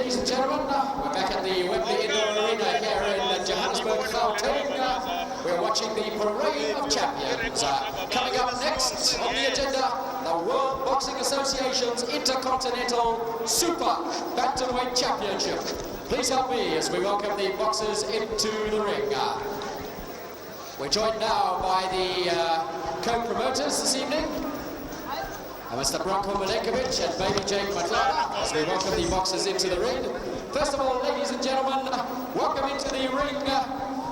ladies and gentlemen. We're back at the Wembley Indoor Arena here in Johannesburg, Gauteng. We're watching the Parade of Champions. Coming up next on the agenda, the World Boxing Association's Intercontinental Super Bantamweight Championship. Please help me as we welcome the boxers into the ring. We're joined now by the co-promoters this evening, Mr. Branko Milenkovic and Baby Jake Matador, as we welcome the boxers into the ring. First of all, ladies and gentlemen, welcome into the ring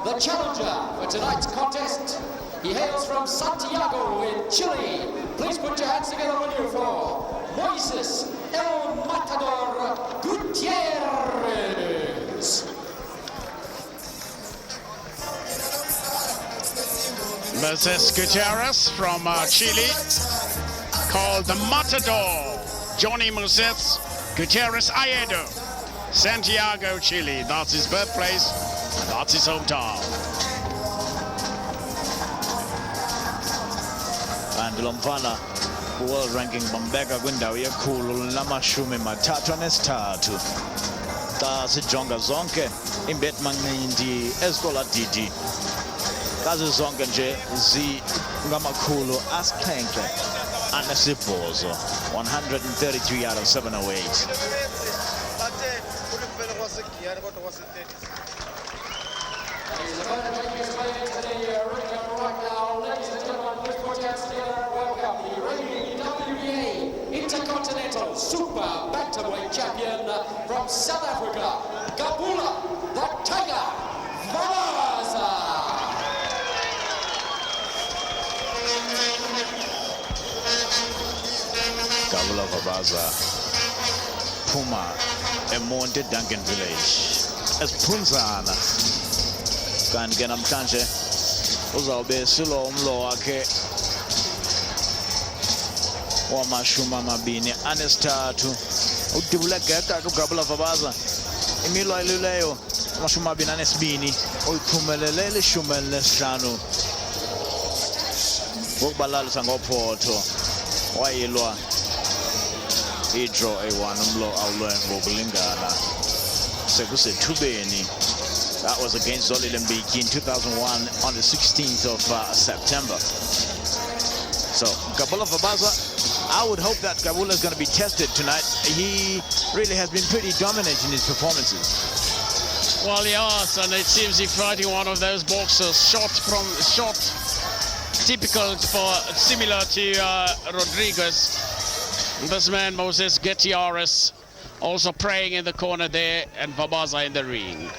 the challenger for tonight's contest. He hails from Santiago in Chile. Please put your hands together, will you, for Moises El Matador Gutierrez. Moises Gutierrez from Chile, called the Matador. Johnny Moises Gutierrez Aedo, Santiago, Chile. That's his birthplace, and that's his hometown. And Lomfana, world ranking Bombega Gwindawi Kulu Lamashumi Matatu Nestatu. That's Jonga Zonke in Betmanindi Escola Didi. That's Zonke J Z Gamakulu Asklenke. And Sipozo, 133 out of 708. Intercontinental Super Bantamweight Champion from South Africa, Gabula, the Tiger, Vaza. Gabula Vabaza, Puma, Emonte Duncan Village. As Punzana, can get him Tanche, Uzabe Silo Mloake, Wamashuma Mabini, Anestatu, Utibula Gata, Gabula Vabaza, Emilo Luleo, Mashuma Binanesbini, Ukumelele Shumel Strano, Bobalal Sango Porto, Wailwa. He draw a one blow outlaw and Bobalingana. Sekuse Tubeni. That was against Zoli Lembiki in 2001 on the 16th of September. So Gabula Vabaza, I would hope that Gabula is going to be tested tonight. He really has been pretty dominant in his performances. Well, yes, and it seems he's fighting one of those boxers, shot typical for similar to Rodriguez. This man, Moises Gutierrez, also praying in the corner there, and Vabaza in the ring.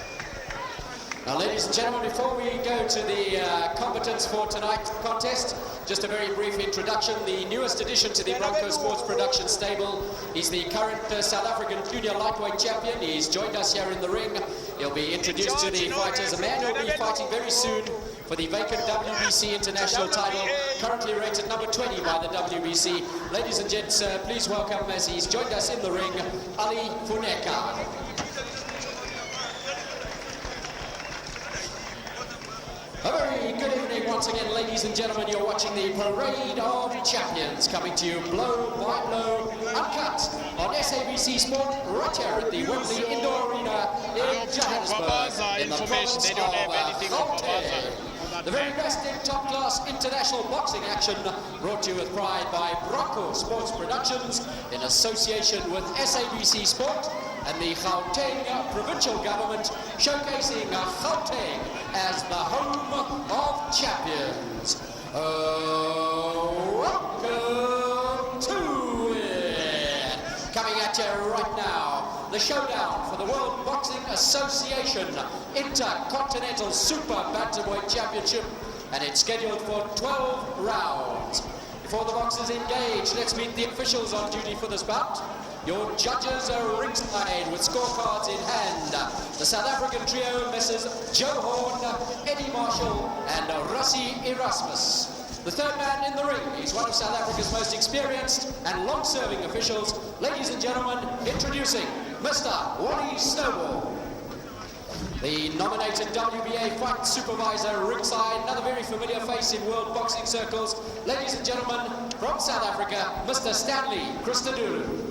Now, ladies and gentlemen, before we go to the combatants for tonight's contest, just a very brief introduction. The newest addition to the Bronco Sports Production stable. He's the current South African junior lightweight champion. He's joined us here in the ring. He'll be introduced to the fighters. A man who'll be fighting very soon for the vacant WBC international title, currently rated number 20 by the WBC. Ladies and gents, please welcome, as he's joined us in the ring, Ali Funeka. A very good evening once again, ladies and gentlemen. You're watching the Parade of Champions, coming to you blow by blow, uncut on SABC Sport, right here at the Wembley Indoor Arena in Johannesburg, in the province of Gauteng. The very best in top-class international boxing action, brought to you with pride by Bronco Sports Productions, in association with SABC Sport and the Gauteng provincial government, showcasing Gauteng as the home of champions. Welcome to it. Coming at you right now, the showdown for the World Boxing Association Intercontinental Super Bantamweight Championship, and it's scheduled for 12 rounds. Before the boxers engage, let's meet the officials on duty for this bout. Your judges are ringside with scorecards in hand. The South African trio, Messrs. Joe Horn, Eddie Marshall, and Rassi Erasmus. The third man in the ring is one of South Africa's most experienced and long-serving officials. Ladies and gentlemen, introducing Mr. Wally Snowball. The nominated WBA fight supervisor ringside, another very familiar face in world boxing circles. Ladies and gentlemen, from South Africa, Mr. Stanley Christodoulou.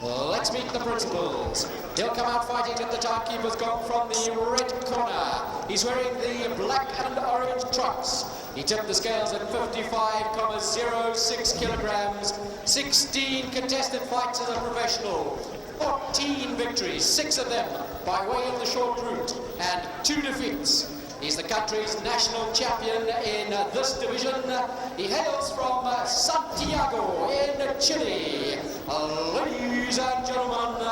Let's meet the principals. He'll come out fighting at the timekeeper's gong from the red corner. He's wearing the black and orange trunks. He tipped the scales at 55.06 kilograms. 16 contested fights as a professional. 14 victories, 6 of them by way of the short route, and 2 defeats. He's the country's national champion in this division. He hails from Santiago in Chile. Ladies and gentlemen,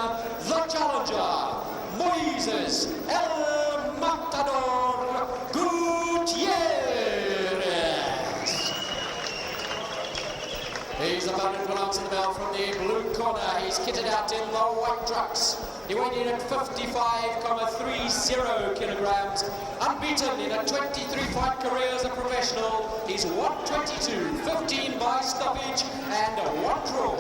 the challenger, Moises El Matador Gutierrez. He's about to pronounce the bell from the blue corner. He's kitted out in the white trunks. He weighed in at 55.30 kilograms. Unbeaten in a 23-fight career as a professional. He's 122, 15 by stoppage, and 1 draw.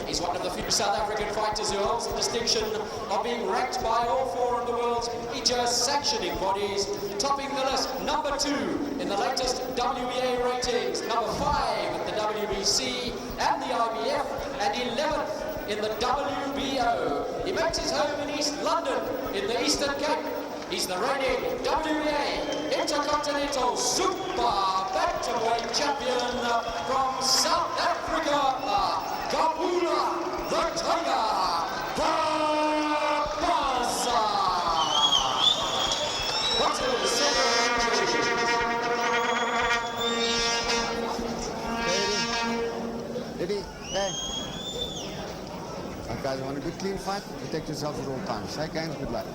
He's one of the few South African fighters who holds the distinction of being ranked by all 4 of the world's major sanctioning bodies, topping the list number 2 in the latest WBA ratings, number 5 at the WBC and the IBF, and 11th in the WBO. He makes his home in East London, in the Eastern Cape. He's the reigning WBA Intercontinental Super Bantamweight Champion from South Africa, Kabula, the Tiger, Barbosa. What's it? Ready? Hey. Guys, you want a good clean fight? Protect yourself at all times. Shake hands, good luck.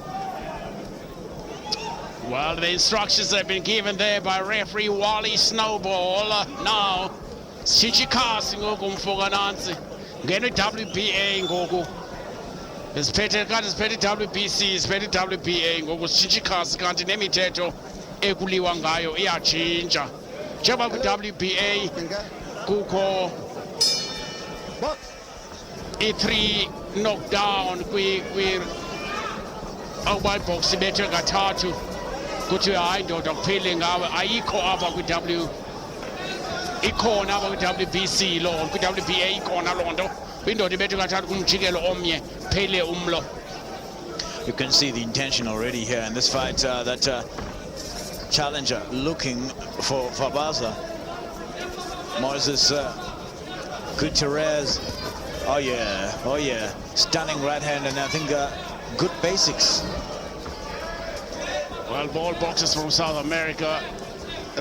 Well, the instructions have been given there by referee Wally Snowball. Now, sichikasi ngoku mfoka nansi. Ngene WBA ngoku. Isiphethe WBC, isiphethe WBA ngoku sichikasi kanti nemithetho ekuliwa ngayo iyatshintsha. Njengoba ku-WBA kukho i-3 knockdown awubayibox ibethe kathathu kuthi hayi ndoda kuphile ngawe ayikho apha ikhona apha kwi-WBC loo kwi-WBA ikhona loo nto indoda ibethe kathathu kumjikelo omnye phele umlo. You can see the intention already here in this fight, that challenger looking for Barbosa. Moises Gutierrez. Oh yeah, stunning right hand, and I think good basics. Well, ball boxers from South America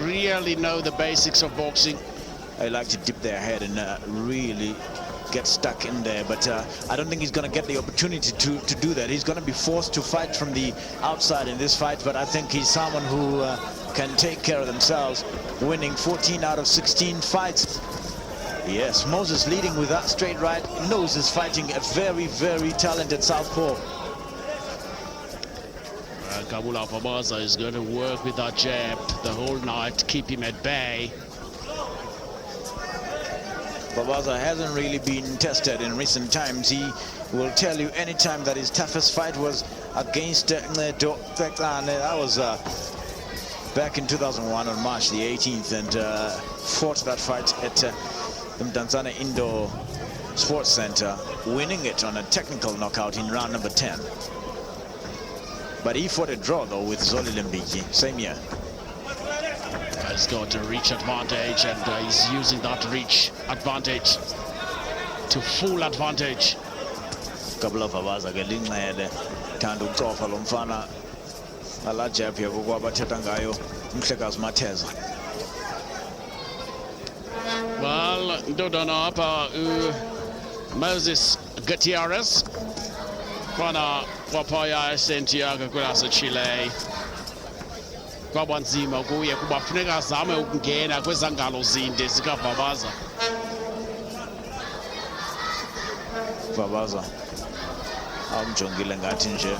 really know the basics of boxing. They like to dip their head and really get stuck in there, but I don't think he's going to get the opportunity to do that. He's going to be forced to fight from the outside in this fight, but I think he's someone who can take care of themselves, winning 14 out of 16 fights. Yes, Moises leading with that straight right. Knows he's fighting a very, very talented southpaw. Kabula Barbosa is going to work with that jab the whole night, keep him at bay. Barbosa hasn't really been tested in recent times. He will tell you anytime that his toughest fight was against that was back in 2001 on March the 18th, and fought that fight at the Mdantsane Indoor Sports Center, winning it on a technical knockout in round number 10. But he fought a draw though with Zoli Lembiki, same year. He's got a reach advantage, and he's using that reach advantage to full advantage. Kabula Barbosa ngelinxele thanda ukucofa lo mfana ala jab yakho kwabathetha ngayo umhlekazi Matheza. Well, ndodana apha Moises Gutierrez khona kwaphaya Santiago kwelaseChile. Kwabanzima kuye kuba funeka azame ukungena kwezangalo zinde zikaBarbosa. Barbosa amjongile ngathi nje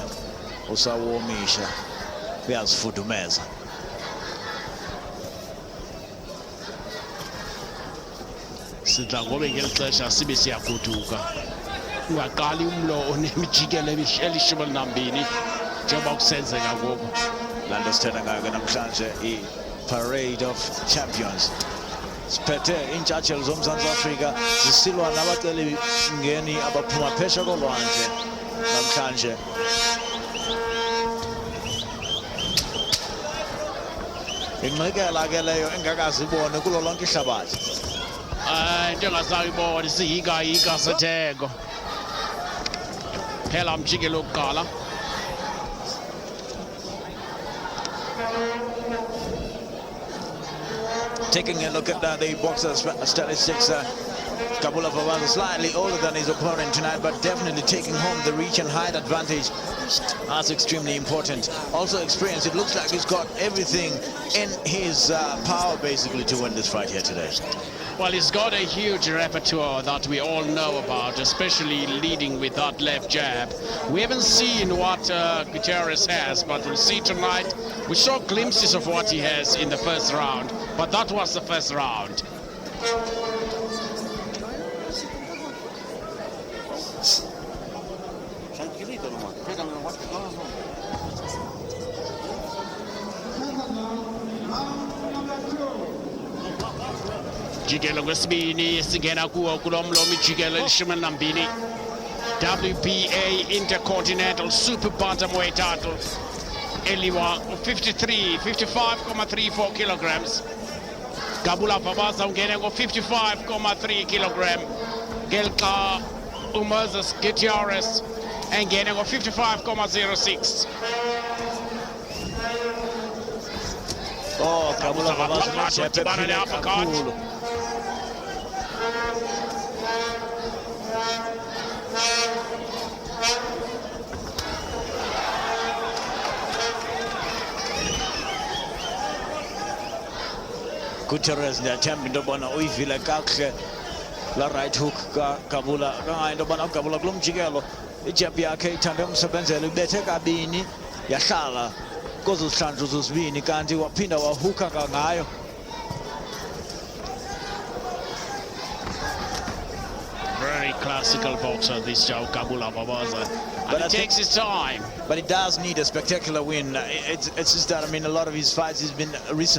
usawomisha uyazifudumeza. Sidla ngobe ngeli xesha sibe siyaguduka. Ungaqali umlo onemijikelo elishumi elinambini njengoba kusenzeka ngoku. Lando sithetha ngayo namhlanje i-parade of champions. siphethe intshatshelo zomzantsi afrika zisilwa nabaceli mngeni abaphuma phesha kolwandle namhlanje. Ingxikela ke leyo engakazibone kulo lonke ihlabathi. Into engasayibona siyika setheko. Phela umjikelo wokuqala. Taking a look at the boxer's statistics, Kabula Fawaz slightly older than his opponent tonight, but definitely taking home the reach and height advantage. That's extremely important. Also experience. It looks like he's got everything in his power basically to win this fight here today. Well, he's got a huge repertoire that we all know about, especially leading with that left jab. We haven't seen what Gutierrez has, but we'll see tonight. We saw glimpses of what he has in the first round, but that was the first round. Jikelo kwesibini singena kuwo kulomlomo ijikelo elishumi nambini. WBA Intercontinental Super Bantamweight title. Eliwa 55.34 kilograms. Kabula Fawaz ungene ngo 55.3 kilogram. Gelka Moises Gutierrez engene ngo 55.06. Oh, Kabula Fawaz Gutierrez attempting to bona uyivile kakuhle la right hook ka Kabula into bona Kabula kulomjikelo ijab yakhe ithande umsebenzela ubethe kabini yahlala kozo zihlandlo zozibini kanti waphinda wahuka ngayo. Very classical boxer, this Joe Kabula Fawaz. But it takes his time. But he does need a spectacular win. It's just that, I mean, a lot of his fights he's been he's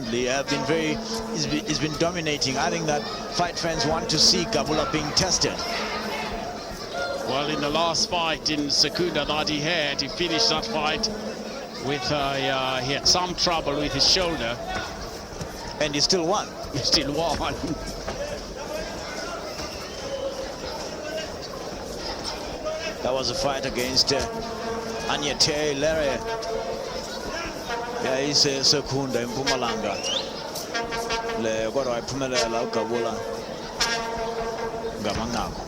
been dominating. I think that fight fans want to see Kabula being tested. Well, in the last fight in Secunda that he had, he finished that fight with he had some trouble with his shoulder, and he still won. He still won. That was a fight against Anyete Lere. Yeah, he's a Secunda in Pumalanga. Le kodwa iphumelela uGabula ngamangako.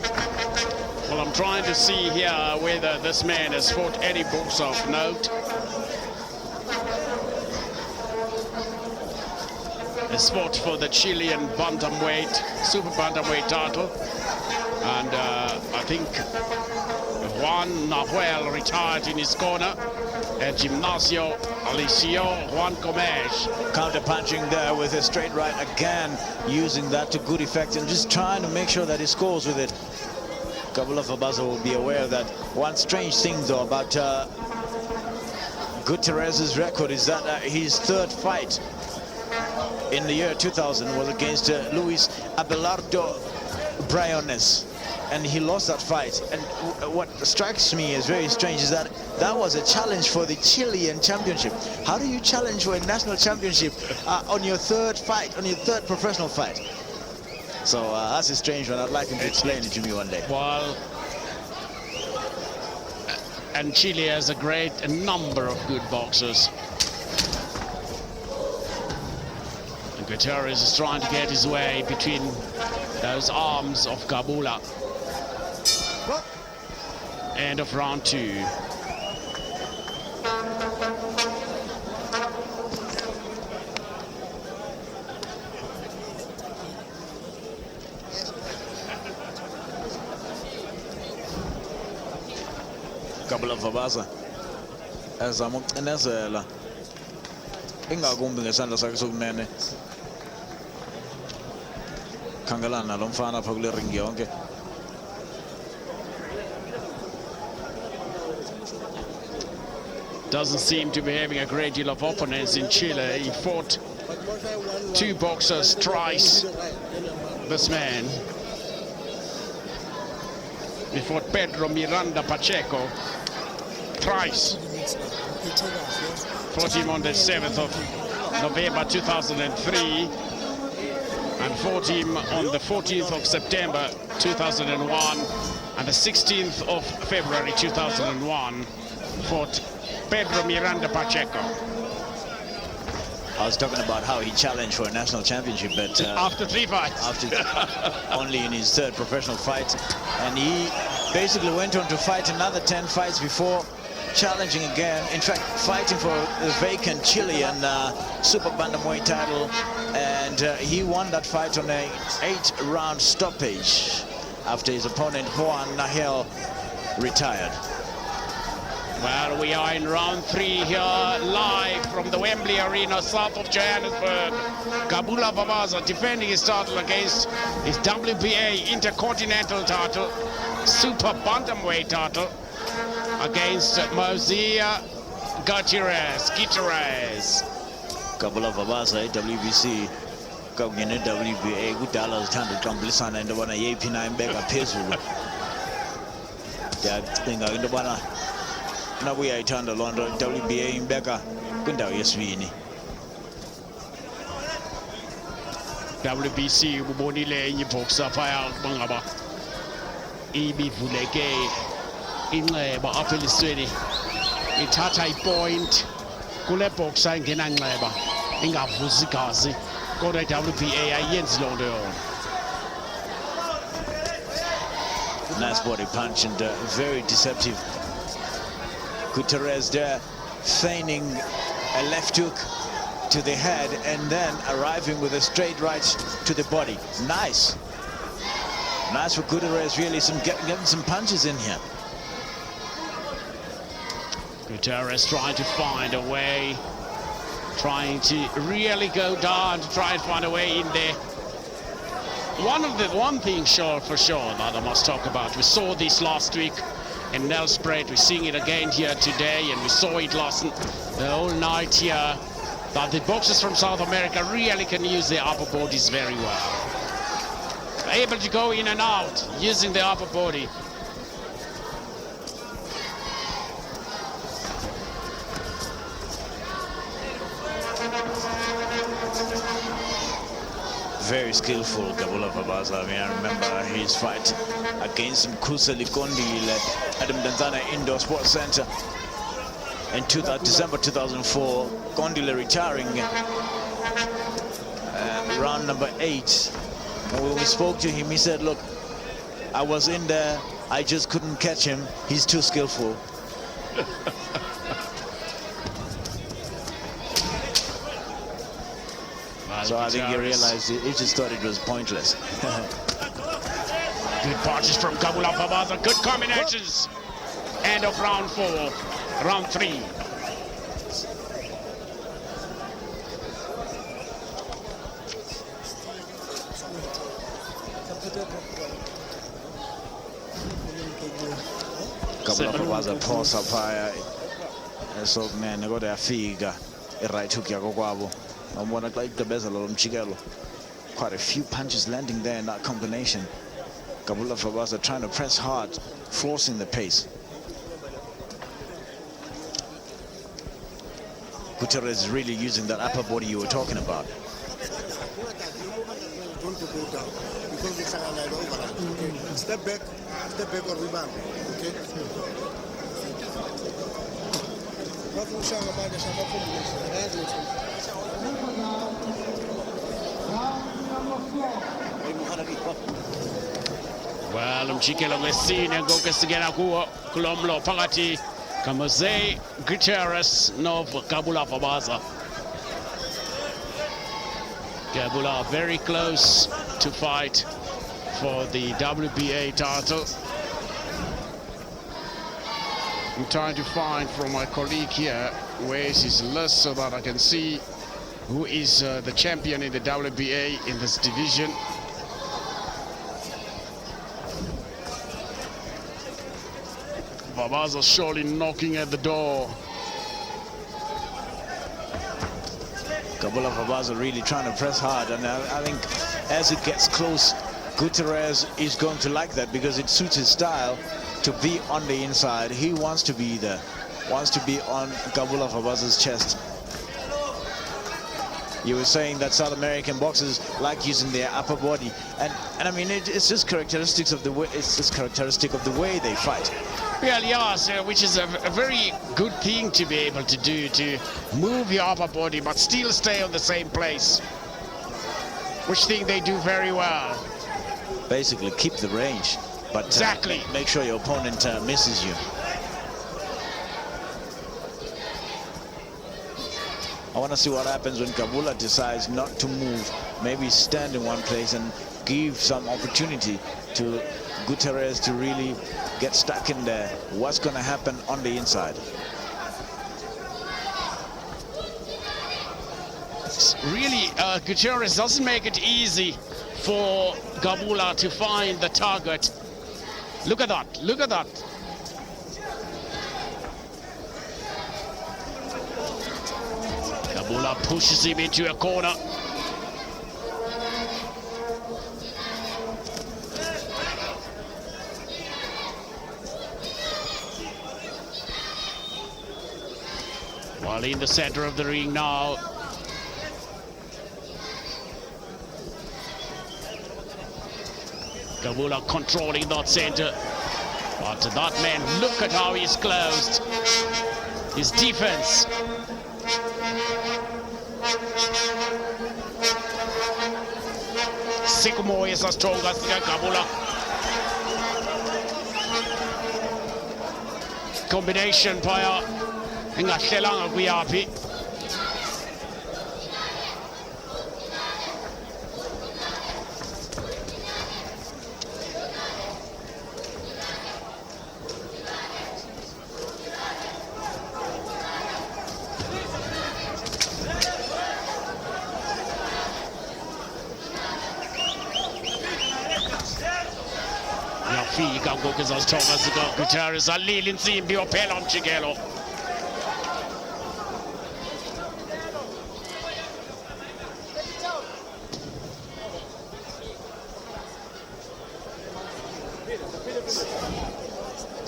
Well, I'm trying to see here whether this man has fought any boxer of note. Has fought for the Chilean bantamweight, super bantamweight title, and I think Juan Nahuel retired in his corner at Gimnasio Alicio Juan Gomes. Counter-punching there with a straight right again, using that to good effect and just trying to make sure that he scores with it. Kabula Fawaz will be aware that one strange thing though about Gutierrez's record is that his third fight in the year 2000 was against Luis Abelardo Briones, and he lost that fight. And what strikes me as very strange is that that was a challenge for the Chilean championship. How do you challenge for a national championship on your third fight, on your third professional fight? So that's a strange one. I'd like him to explain it to me one day. Well, and Chile has a number of good boxers. And Gutierrez is trying to get his way between those arms of Kabula. End of round 2. Kabula Fawaz ezama ukucinezela ingakumbi ngesandla sakhe sokunene. Khangelana lo mfana apha kule ring yonke. Doesn't seem to be having a great deal of opponents in Chile. He fought 2 boxers twice this man. He fought Pedro Miranda Pacheco thrice. Fought him on the 7th of November 2003 and fought him on the 14th of September 2001 and the 16th of February 2001 fought Pedro Miranda Pacheco. I was talking about how he challenged for a national championship, but after 3 fights. After only in his 3rd professional fight, and he basically went on to fight another 10 fights before challenging again. In fact, fighting for the vacant Chilean super bantamweight title, and he won that fight on a 8-round stoppage after his opponent Juan Nahel retired. Well, we are in round 3 here, live from the Wembley Arena, south of Johannesburg. Gabula Babaza defending his title against his WBA Intercontinental title, Super Bantamweight title, against Moises Gutierrez. Gabula Babaza, WBC, kagene WBA, kudala zithanda uqambulisana into yobana yeyiphi na imbeka phezulu. Ndiyacinga into yobana nakuyayithanda loo nto WBA imbeka kwindawo yesibini. WBC ubonile enye boxer phaya bangaba ibivuleke inxeba apha elisweni ithatha ipoint kule boxer ingena nxeba ingavuzi igazi kodwa WBA ayenzi loo nto yona. Nice body punch and very deceptive. Gutierrez there feigning a left hook to the head and then arriving with a straight right to the body. Nice. Nice for Gutierrez, really getting some punches in here. Gutierrez trying to find a way, trying to really go down to try and find a way in there. One thing for sure that I must talk about, we saw this last week in Nelspruit, we're seeing it again here today, and we saw it the whole night here, that the boxers from South America really can use their upper bodies very well. Able to go in and out using the upper body. Very skillful, Gabula Babaza. I mean, I remember his fight against Mkusa Likondile at the Mdanzana Indoor Sports Center in December 2004. Kondile retiring round number 8. And when we spoke to him, he said, look, I was in there, I just couldn't catch him. He's too skillful. So I think he realized he just thought it was pointless. Good punches from Gabula Babaza, good combinations. End of round 4, round 3. Gabula Babaza pulse up higher. So man, they got their figure. Right hook yakokwabo. Quite a few punches landing there in that combination. Gabula Babaza trying to press hard, forcing the pace. Gutierrez is really using that upper body you were talking about. Step back or rebound. Okay. Well, umjikelo wesine ngokusigena kuwo kulomlo phakathi kaMoises Gutierrez noGabula Babaza. Gabula very close to fight for the WBA title. I'm trying to find from my colleague here where is his list so that I can see who is the champion in the WBA in this division. Babaza surely knocking at the door. Gabula Babaza really trying to press hard, and I think as it gets close, Gutierrez is going to like that because it suits his style to be on the inside. He wants to be there, wants to be on Gabula Fabaza's chest. You were saying that South American boxers like using their upper body, and I mean it's just characteristics of the way, it's just characteristic of the way they fight. Well, yes, which is a very good thing to be able to do, to move your upper body but still stay on the same place, which thing they do very well. Basically keep the range, but exactly make sure your opponent misses you. I want to see what happens when Gabula decides not to move, maybe stand in one place and give some opportunity to Gutierrez to really get stuck in there. What's going to happen on the inside? Really, Gutierrez doesn't make it easy for Gabula to find the target. Look at that, look at that. Gabula pushes him into a corner. While in the center of the ring now. Gabula controlling that center. But that man, look at how he's closed. His defense. Sikomo is as strong as Gabula. Combination phaya engahlelanga kuyaphi. Yafika ngoku ezazithonga zika-Gutierrez alile intsimbi yophela umjikelo.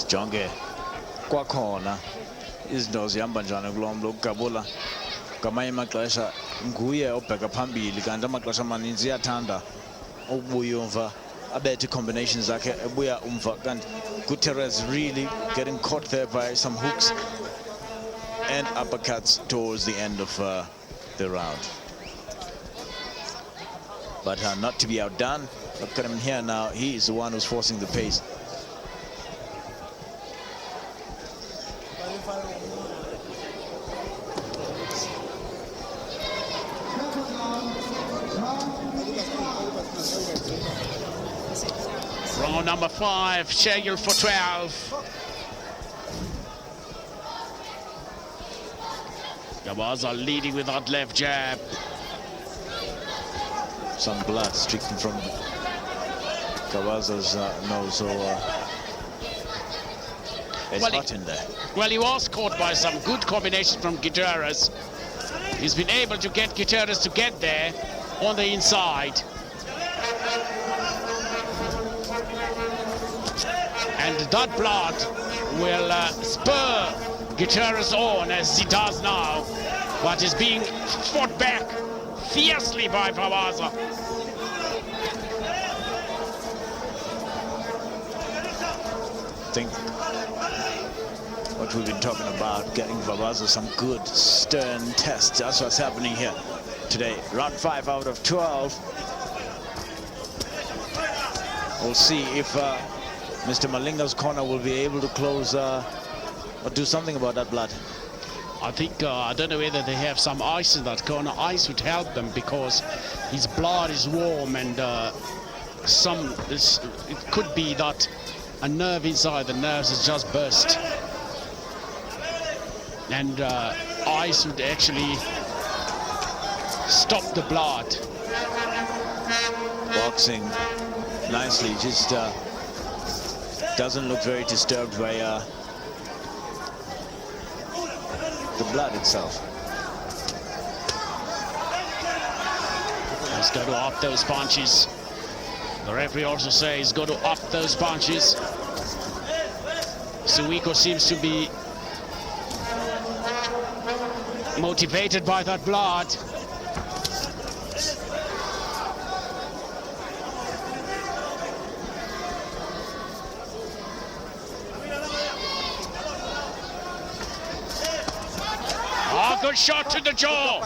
Jonge kwakhona izinto zihamba njani kulo mlo uGabula ngamanye amaxesha nguye obheka phambili kanti amaxesha amaninzi iyathanda ukubuya umva abethe combinations zakhe ebuya umva kanti Gutierrez really getting caught there by some hooks and uppercuts towards the end of the round. But not to be outdone. Look at him here now. He is the one who's forcing the pace. Round number 5, scheduled for 12. Gabaza leading with that left jab. Some blood streaking from Gabaza's nose, so it's hot in there. Well, he was caught by some good combination from Gutierrez. He's been able to get Gutierrez to get there on the inside. And that blood will spur Gutierrez on as he does now, but is being fought back fiercely by Fabaza. I think what we've been talking about, getting Fabaza some good stern tests, that's what's happening here today. Round 5 out of 12. We'll see if Mr. Malinga's corner will be able to close or do something about that blood. I think, I don't know whether they have some ice in that corner. Ice would help them because his blood is warm and it could be that a nerve inside the nerves has just burst. And ice would actually stop the blood. Boxing nicely, just doesn't look very disturbed by the blood itself. He's got to up those punches. The referee also says he's got to up those punches. Suiko seems to be motivated by that blood. Oh, good shot to the jaw.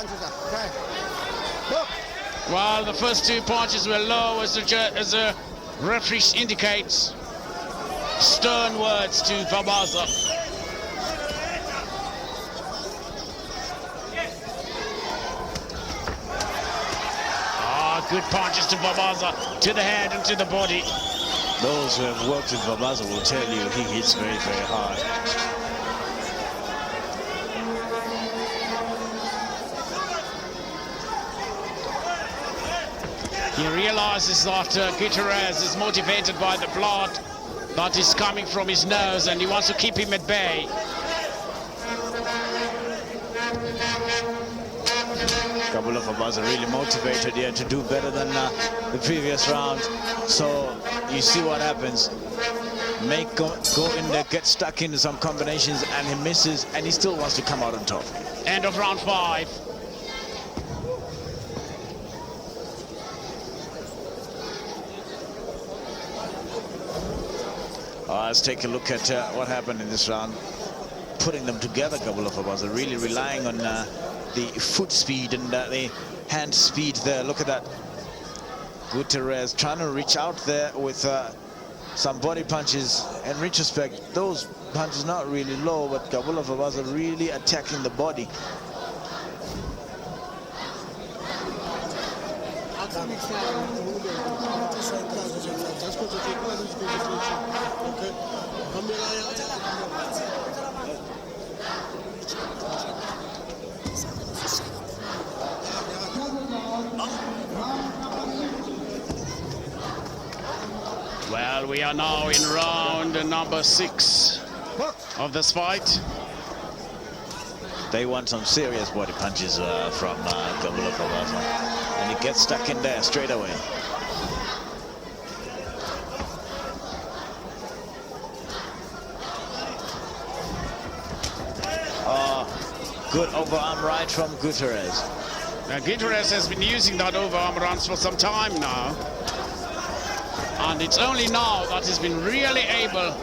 Well, the first two punches were low, as the referee indicates. Stern words to Vabaza. Good punches to Vabaza, to the head and to the body. Those who have worked with Vabaza will tell you he hits very, very hard. He realizes that Gutierrez is motivated by the blood that is coming from his nose, and he wants to keep him at bay. Kabula Vabaza really motivated here to do better than the previous round. So you see what happens. Go in there, get stuck into some combinations, and he misses, and he still wants to come out on top. End of round 5. Let's take a look at what happened in this round. Putting them together, Kabula Vabaza really relying on the foot speed and the hand speed there. Look at that. Gutierrez trying to reach out there with some body punches. In retrospect, those punches not really low, but Kabula Vabaza really attacking the body. Well, we are now in round number 6 of this fight. They want some serious body punches from Kabula Vabaza, and he gets stuck in there straight away. Good overarm right from Gutierrez. Now, Gutierrez has been using that overarm runs for some time now. And it's only now that he's been really able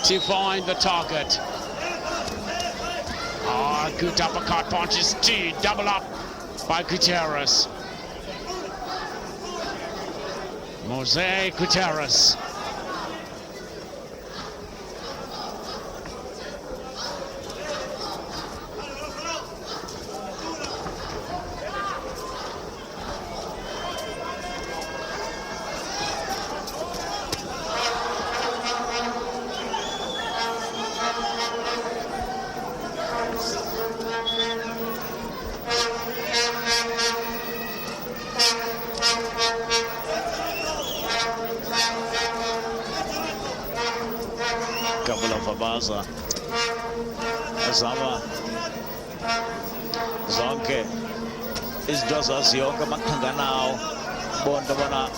to find the target. Good uppercut punches, 2 double up by Gutierrez. Moises Gutierrez. Kabula Vabaza azama zonke izinto azaziyo ke amakhanganawo bonke bona